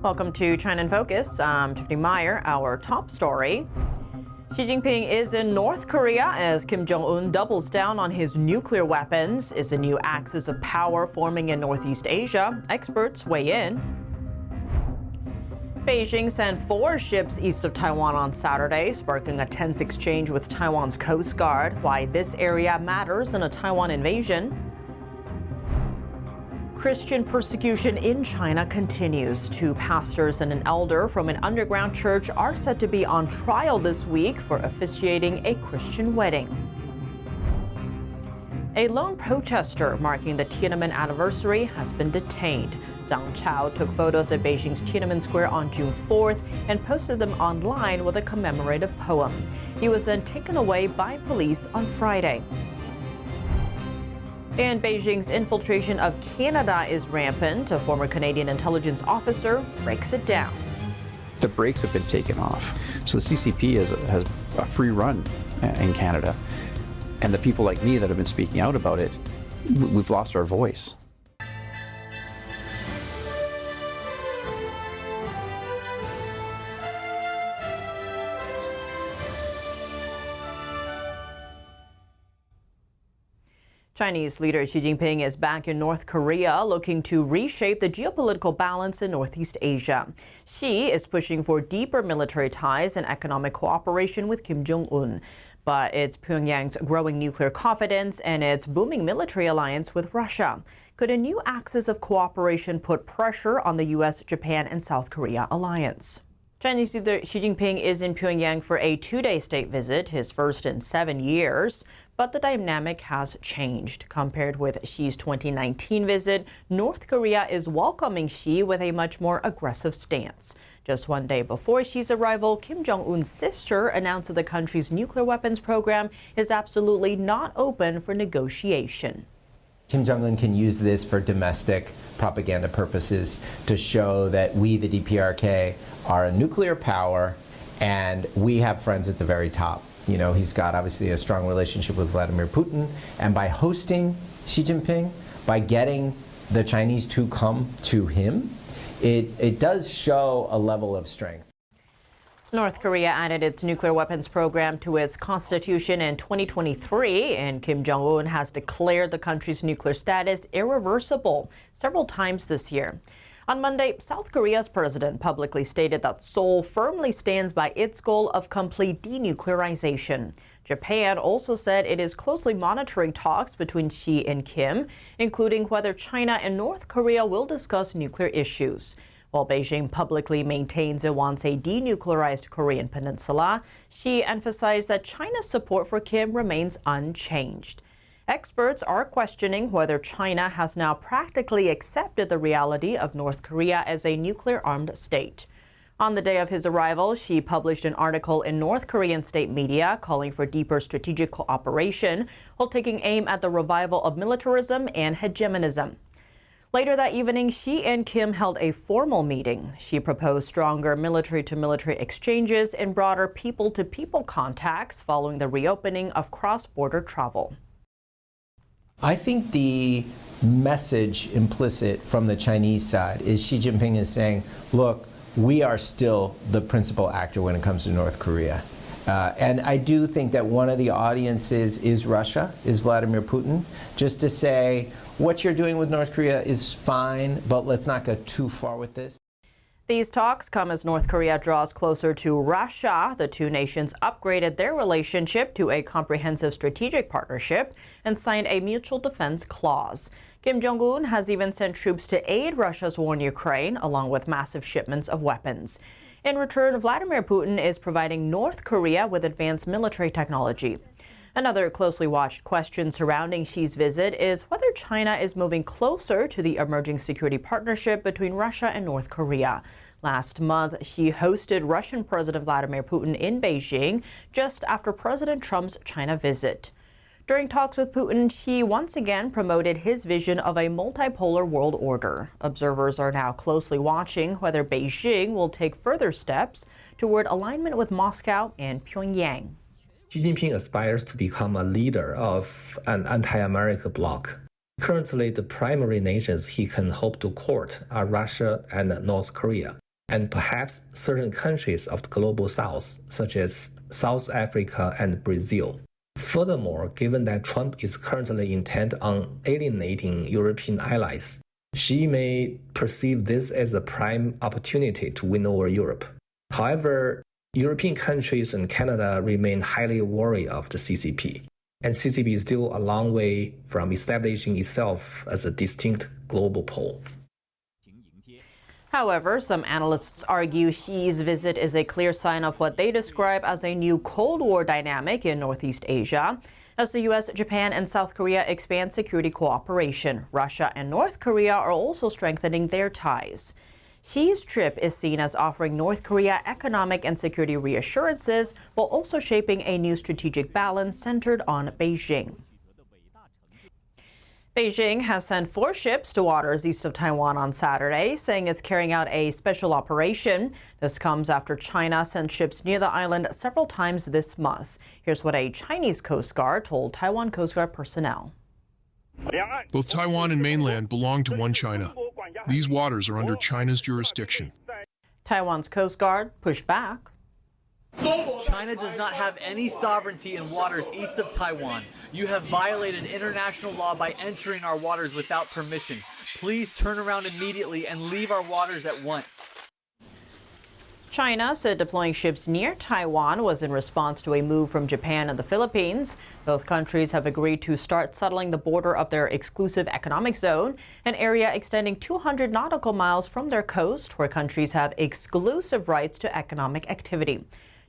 Welcome to China in Focus. I'm Tiffany Meyer. Our top story. Xi Jinping is in North Korea as Kim Jong-un doubles down on his nuclear weapons. Is a new axis of power forming in Northeast Asia? Experts weigh in. Beijing sent 4 ships east of Taiwan on Saturday, sparking a tense exchange with Taiwan's Coast Guard. Why this area matters in a Taiwan invasion. Christian persecution in China continues. 2 pastors and an elder from an underground church are set to be on trial this week for officiating a Christian wedding. A lone protester marking the Tiananmen anniversary has been detained. Zhang Chao took photos at Beijing's Tiananmen Square on June 4th and posted them online with a commemorative poem. He was then taken away by police on Friday. And Beijing's infiltration of Canada is rampant. A former Canadian intelligence officer breaks it down. The brakes have been taken off. So the CCP has a free run in Canada. And the people like me that have been speaking out about it, we've lost our voice. Chinese leader Xi Jinping is back in North Korea looking to reshape the geopolitical balance in Northeast Asia. Xi is pushing for deeper military ties and economic cooperation with Kim Jong-un. But it's Pyongyang's growing nuclear confidence and its booming military alliance with Russia. Could a new axis of cooperation put pressure on the U.S., Japan, and South Korea alliance? Chinese leader Xi Jinping is in Pyongyang for a 2-day state visit, his first in 7 years. But the dynamic has changed. Compared with Xi's 2019 visit, North Korea is welcoming Xi with a much more aggressive stance. Just 1 day before Xi's arrival, Kim Jong-un's sister announced that the country's nuclear weapons program is absolutely not open for negotiation. Kim Jong-un can use this for domestic propaganda purposes to show that we, the DPRK, are a nuclear power and we have friends at the very top. You know, he's got obviously a strong relationship with Vladimir Putin, and by hosting Xi Jinping, by getting the Chinese to come to him, it does show a level of strength. North Korea added its nuclear weapons program to its constitution in 2023, and Kim Jong-un has declared the country's nuclear status irreversible several times this year. On Monday, South Korea's president publicly stated that Seoul firmly stands by its goal of complete denuclearization. Japan also said it is closely monitoring talks between Xi and Kim, including whether China and North Korea will discuss nuclear issues. While Beijing publicly maintains it wants a denuclearized Korean peninsula, Xi emphasized that China's support for Kim remains unchanged. Experts are questioning whether China has now practically accepted the reality of North Korea as a nuclear-armed state. On the day of his arrival, Xi published an article in North Korean state media calling for deeper strategic cooperation while taking aim at the revival of militarism and hegemonism. Later that evening, Xi and Kim held a formal meeting. Xi proposed stronger military-to-military exchanges and broader people-to-people contacts following the reopening of cross-border travel. I think the message implicit from the Chinese side is Xi Jinping is saying, look, we are still the principal actor when it comes to North Korea. And I do think that one of the audiences is Russia, is Vladimir Putin, just to say, what you're doing with North Korea is fine, but let's not go too far with this. These talks come as North Korea draws closer to Russia. The 2 nations upgraded their relationship to a comprehensive strategic partnership and signed a mutual defense clause. Kim Jong-un has even sent troops to aid Russia's war in Ukraine, along with massive shipments of weapons. In return, Vladimir Putin is providing North Korea with advanced military technology. Another closely watched question surrounding Xi's visit is whether China is moving closer to the emerging security partnership between Russia and North Korea. Last month, Xi hosted Russian President Vladimir Putin in Beijing just after President Trump's China visit. During talks with Putin, Xi once again promoted his vision of a multipolar world order. Observers are now closely watching whether Beijing will take further steps toward alignment with Moscow and Pyongyang. Xi Jinping aspires to become a leader of an anti-American bloc. Currently, the primary nations he can hope to court are Russia and North Korea, and perhaps certain countries of the global south, such as South Africa and Brazil. Furthermore, given that Trump is currently intent on alienating European allies, Xi may perceive this as a prime opportunity to win over Europe. However, European countries and Canada remain highly wary of the CCP, and CCP is still a long way from establishing itself as a distinct global pole. However, some analysts argue Xi's visit is a clear sign of what they describe as a new Cold War dynamic in Northeast Asia. As the U.S., Japan, and South Korea expand security cooperation, Russia and North Korea are also strengthening their ties. Xi's trip is seen as offering North Korea economic and security reassurances while also shaping a new strategic balance centered on Beijing. Beijing has sent 4 ships to waters east of Taiwan on Saturday, saying it's carrying out a special operation. This comes after China sent ships near the island several times this month. Here's what a Chinese Coast Guard told Taiwan Coast Guard personnel. Both Taiwan and mainland belong to one China. These waters are under China's jurisdiction. Taiwan's Coast Guard pushed back. China does not have any sovereignty in waters east of Taiwan. You have violated international law by entering our waters without permission. Please turn around immediately and leave our waters at once. China said deploying ships near Taiwan was in response to a move from Japan and the Philippines. Both countries have agreed to start settling the border of their exclusive economic zone, an area extending 200 nautical miles from their coast, where countries have exclusive rights to economic activity.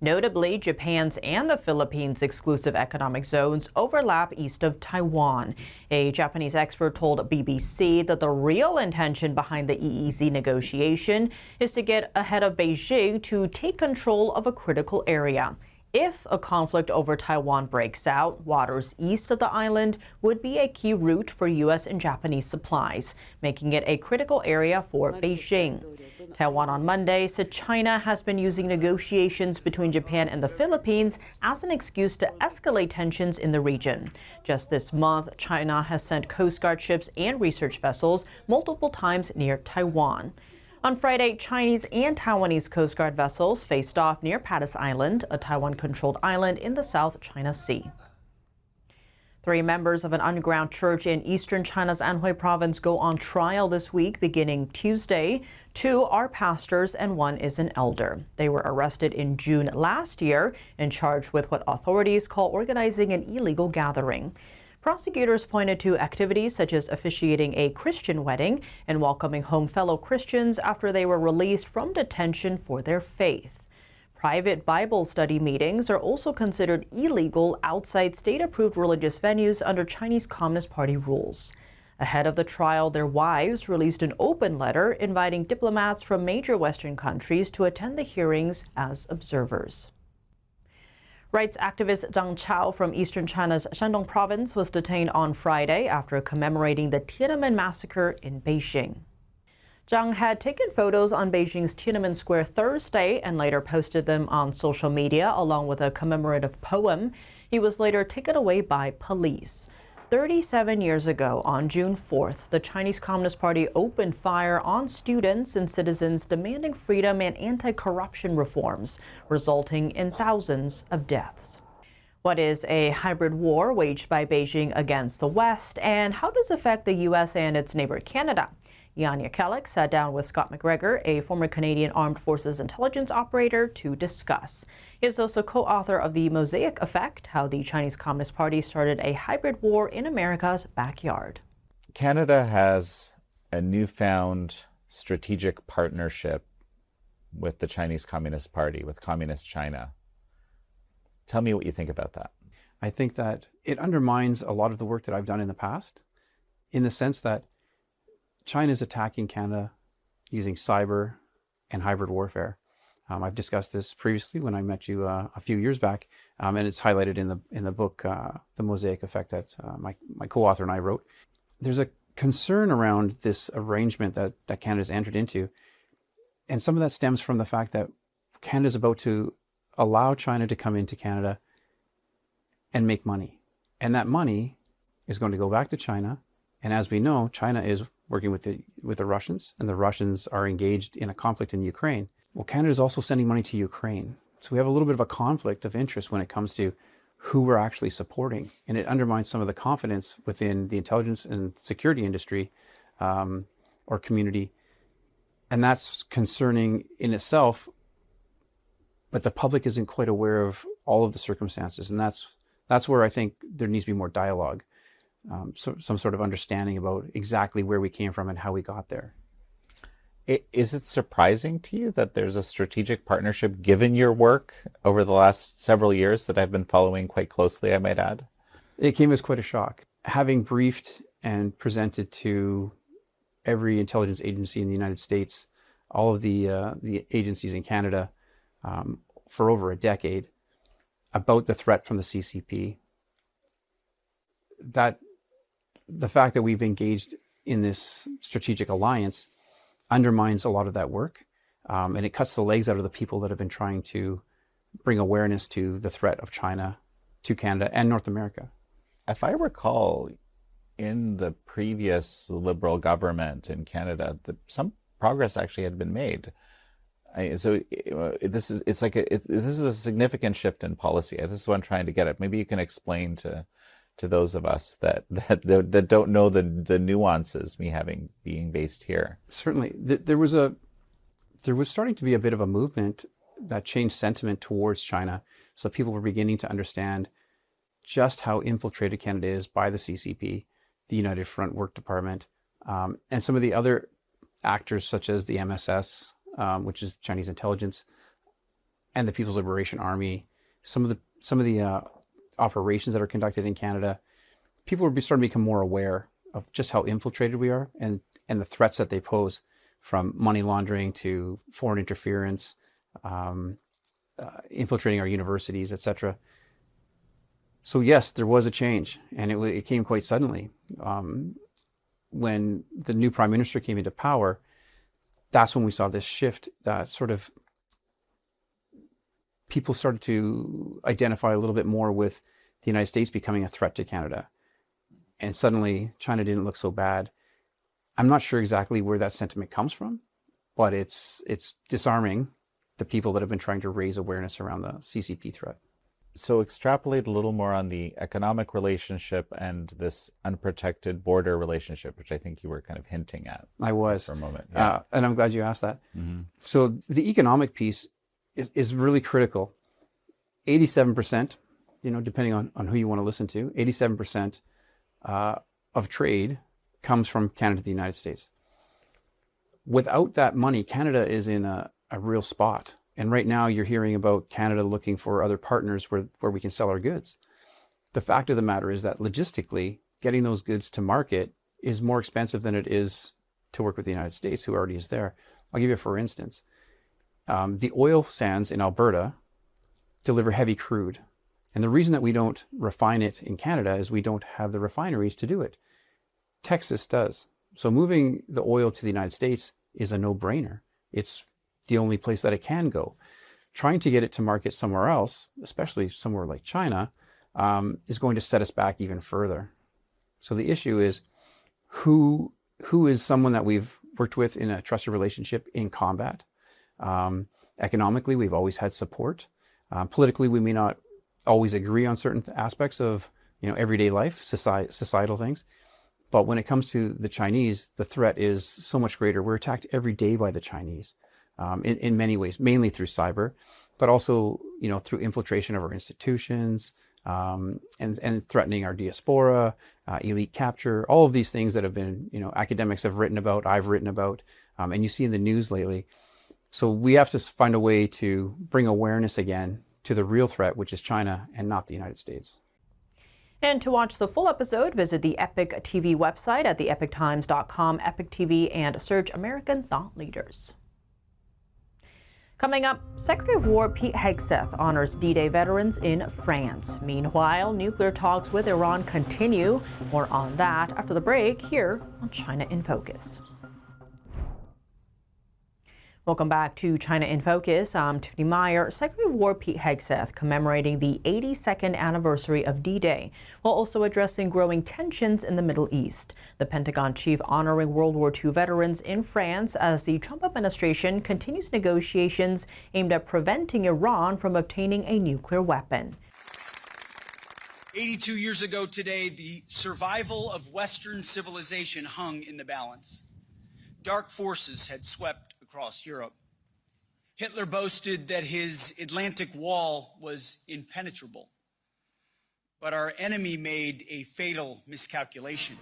Notably, Japan's and the Philippines' exclusive economic zones overlap east of Taiwan. A Japanese expert told BBC that the real intention behind the EEZ negotiation is to get ahead of Beijing to take control of a critical area. If a conflict over Taiwan breaks out, waters east of the island would be a key route for U.S. and Japanese supplies, making it a critical area for Beijing. Taiwan on Monday said China has been using negotiations between Japan and the Philippines as an excuse to escalate tensions in the region. Just this month, China has sent Coast Guard ships and research vessels multiple times near Taiwan. On Friday, Chinese and Taiwanese Coast Guard vessels faced off near Patus Island, a Taiwan-controlled island in the South China Sea. 3 members of an underground church in eastern China's Anhui province go on trial this week, beginning Tuesday. 2 are pastors and 1 is an elder. They were arrested in June last year and charged with what authorities call organizing an illegal gathering. Prosecutors pointed to activities such as officiating a Christian wedding and welcoming home fellow Christians after they were released from detention for their faith. Private Bible study meetings are also considered illegal outside state-approved religious venues under Chinese Communist Party rules. Ahead of the trial, their wives released an open letter inviting diplomats from major Western countries to attend the hearings as observers. Rights activist Zhang Chao from eastern China's Shandong province was detained on Friday after commemorating the Tiananmen massacre in Beijing. Zhang had taken photos on Beijing's Tiananmen Square Thursday and later posted them on social media along with a commemorative poem. He was later taken away by police. 37 years ago, on June 4th, the Chinese Communist Party opened fire on students and citizens demanding freedom and anti-corruption reforms, resulting in thousands of deaths. What is a hybrid war waged by Beijing against the West, and how does it affect the U.S. and its neighbor Canada? Yanya Kellogg sat down with Scott McGregor, a former Canadian Armed Forces intelligence operator, to discuss. He is also co-author of The Mosaic Effect, How the Chinese Communist Party Started a Hybrid War in America's Backyard. Canada has a newfound strategic partnership with the Chinese Communist Party, with Communist China. Tell me what you think about that. I think that it undermines a lot of the work that I've done in the past, in the sense that China is attacking Canada using cyber and hybrid warfare. I've discussed this previously when I met you a few years back, and it's highlighted in the book, The Mosaic Effect, that my co-author and I wrote. There's a concern around this arrangement that Canada's entered into, and some of that stems from the fact that Canada's about to allow China to come into Canada and make money. And that money is going to go back to China, And as we know, China is working with the Russians, and the Russians are engaged in a conflict in Ukraine. Well, Canada is also sending money to Ukraine. So we have a little bit of a conflict of interest when it comes to who we're actually supporting. And it undermines some of the confidence within the intelligence and security industry or community. And that's concerning in itself, but the public isn't quite aware of all of the circumstances. And that's where I think there needs to be more dialogue, so some sort of understanding about exactly where we came from and how we got there. Is it surprising to you that there's a strategic partnership, given your work over the last several years that I've been following quite closely, I might add? It came as quite a shock. Having briefed and presented to every intelligence agency in the United States, all of the agencies in Canada for over a decade about the threat from the CCP, that the fact that we've engaged in this strategic alliance undermines a lot of that work, and it cuts the legs out of the people that have been trying to bring awareness to the threat of China to Canada and North America. If I recall, in the previous Liberal government in Canada, some progress actually had been made. So this is a significant shift in policy. This is what I'm trying to get at. Maybe you can explain to those of us that don't know the nuances, being based here. Certainly, there was starting to be a bit of a movement that changed sentiment towards China. So people were beginning to understand just how infiltrated Canada is by the CCP, the United Front Work Department, and some of the other actors such as the MSS, which is Chinese intelligence, and the People's Liberation Army. Some of the operations that are conducted in Canada, people were starting to become more aware of just how infiltrated we are and the threats that they pose, from money laundering to foreign interference, infiltrating our universities, etc. So yes, there was a change, and it came quite suddenly. When the new Prime Minister came into power, that's when we saw this shift, that sort of people started to identify a little bit more with the United States becoming a threat to Canada. And suddenly China didn't look so bad. I'm not sure exactly where that sentiment comes from, but it's disarming the people that have been trying to raise awareness around the CCP threat. So extrapolate a little more on the economic relationship and this unprotected border relationship, which I think you were kind of hinting at. I was. For a moment. Yeah. And I'm glad you asked that. Mm-hmm. So the economic piece is really critical. 87%, depending on who you want to listen to, 87% of trade comes from Canada to the United States. Without that money, Canada is in a real spot. And right now you're hearing about Canada looking for other partners where we can sell our goods. The fact of the matter is that logistically, getting those goods to market is more expensive than it is to work with the United States, who already is there. I'll give you for instance. The oil sands in Alberta deliver heavy crude. And the reason that we don't refine it in Canada is we don't have the refineries to do it. Texas does. So moving the oil to the United States is a no-brainer. It's the only place that it can go. Trying to get it to market somewhere else, especially somewhere like China, is going to set us back even further. So the issue is who is someone that we've worked with in a trusted relationship in combat. Economically, we've always had support. Politically, we may not always agree on certain aspects of everyday life, societal things. But when it comes to the Chinese, the threat is so much greater. We're attacked every day by the Chinese. In many ways, mainly through cyber, but also through infiltration of our institutions, and threatening our diaspora, elite capture, all of these things that have been academics have written about, I've written about, and you see in the news lately. So we have to find a way to bring awareness again to the real threat, which is China and not the United States. And to watch the full episode, visit the Epic TV website at theepictimes.com, Epic TV, and search American Thought Leaders. Coming up, Secretary of War Pete Hegseth honors D-Day veterans in France. Meanwhile, nuclear talks with Iran continue. More on that after the break here on China in Focus. Welcome back to China in Focus. I'm Tiffany Meyer. Secretary of War Pete Hegseth commemorating the 82nd anniversary of D-Day, while also addressing growing tensions in the Middle East. The Pentagon chief honoring World War II veterans in France as the Trump administration continues negotiations aimed at preventing Iran from obtaining a nuclear weapon. 82 years ago today, the survival of Western civilization hung in the balance. Dark forces had swept across Europe. Hitler boasted that his Atlantic Wall was impenetrable, but our enemy made a fatal miscalculation.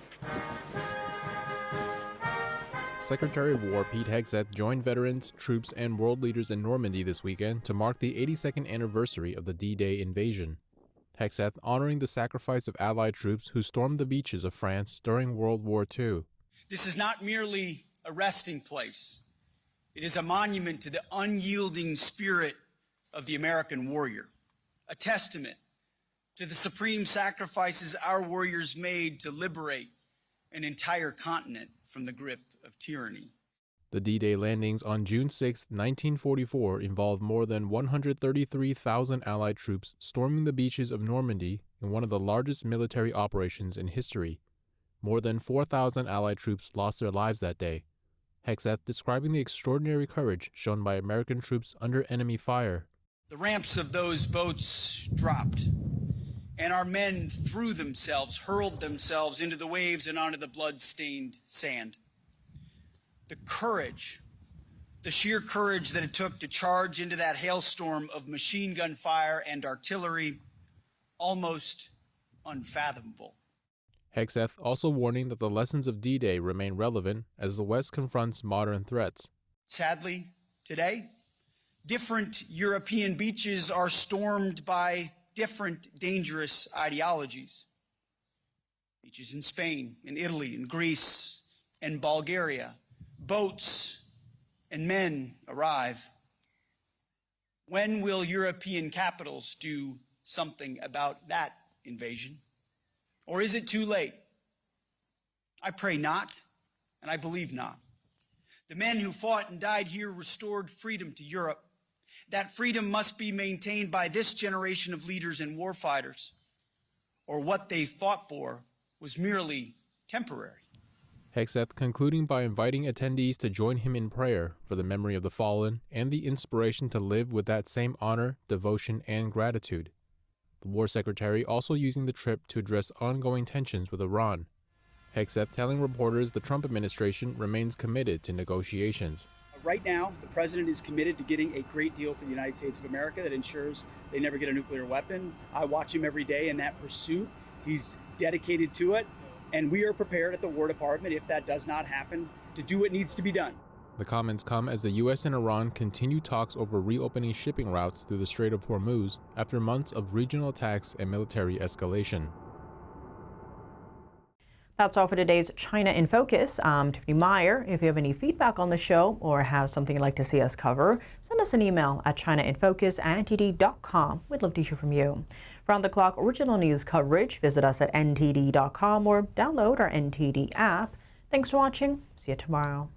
Secretary of War Pete Hegseth joined veterans, troops, and world leaders in Normandy this weekend to mark the 82nd anniversary of the D-Day invasion. Hegseth honoring the sacrifice of Allied troops who stormed the beaches of France during World War II. This is not merely a resting place. It is a monument to the unyielding spirit of the American warrior, a testament to the supreme sacrifices our warriors made to liberate an entire continent from the grip of tyranny. The D-Day landings on June 6, 1944 involved more than 133,000 Allied troops storming the beaches of Normandy in one of the largest military operations in history. More than 4,000 Allied troops lost their lives that day. Hegseth describing the extraordinary courage shown by American troops under enemy fire. The ramps of those boats dropped, and our men threw themselves, hurled themselves into the waves and onto the blood-stained sand. The courage, the sheer courage that it took to charge into that hailstorm of machine gun fire and artillery, almost unfathomable. Hegseth also warning that the lessons of D-Day remain relevant as the West confronts modern threats. Sadly, today, different European beaches are stormed by different dangerous ideologies. Beaches in Spain, in Italy, in Greece, and Bulgaria. Boats and men arrive. When will European capitals do something about that invasion? Or is it too late? I pray not, and I believe not. The men who fought and died here restored freedom to Europe. That freedom must be maintained by this generation of leaders and warfighters, or what they fought for was merely temporary. Hegseth concluding by inviting attendees to join him in prayer for the memory of the fallen and the inspiration to live with that same honor, devotion, and gratitude. The War Secretary also using the trip to address ongoing tensions with Iran. Hegseth telling reporters the Trump administration remains committed to negotiations. Right now, the president is committed to getting a great deal for the United States of America that ensures they never get a nuclear weapon. I watch him every day in that pursuit. He's dedicated to it, and we are prepared at the War Department, if that does not happen, to do what needs to be done. The comments come as the U.S. and Iran continue talks over reopening shipping routes through the Strait of Hormuz after months of regional attacks and military escalation. That's all for today's China in Focus. I'm Tiffany Meyer. If you have any feedback on the show or have something you'd like to see us cover, send us an email at chinainfocus@ntd.com. We'd love to hear from you. For on-the-clock original news coverage, visit us at ntd.com or download our NTD app. Thanks for watching. See you tomorrow.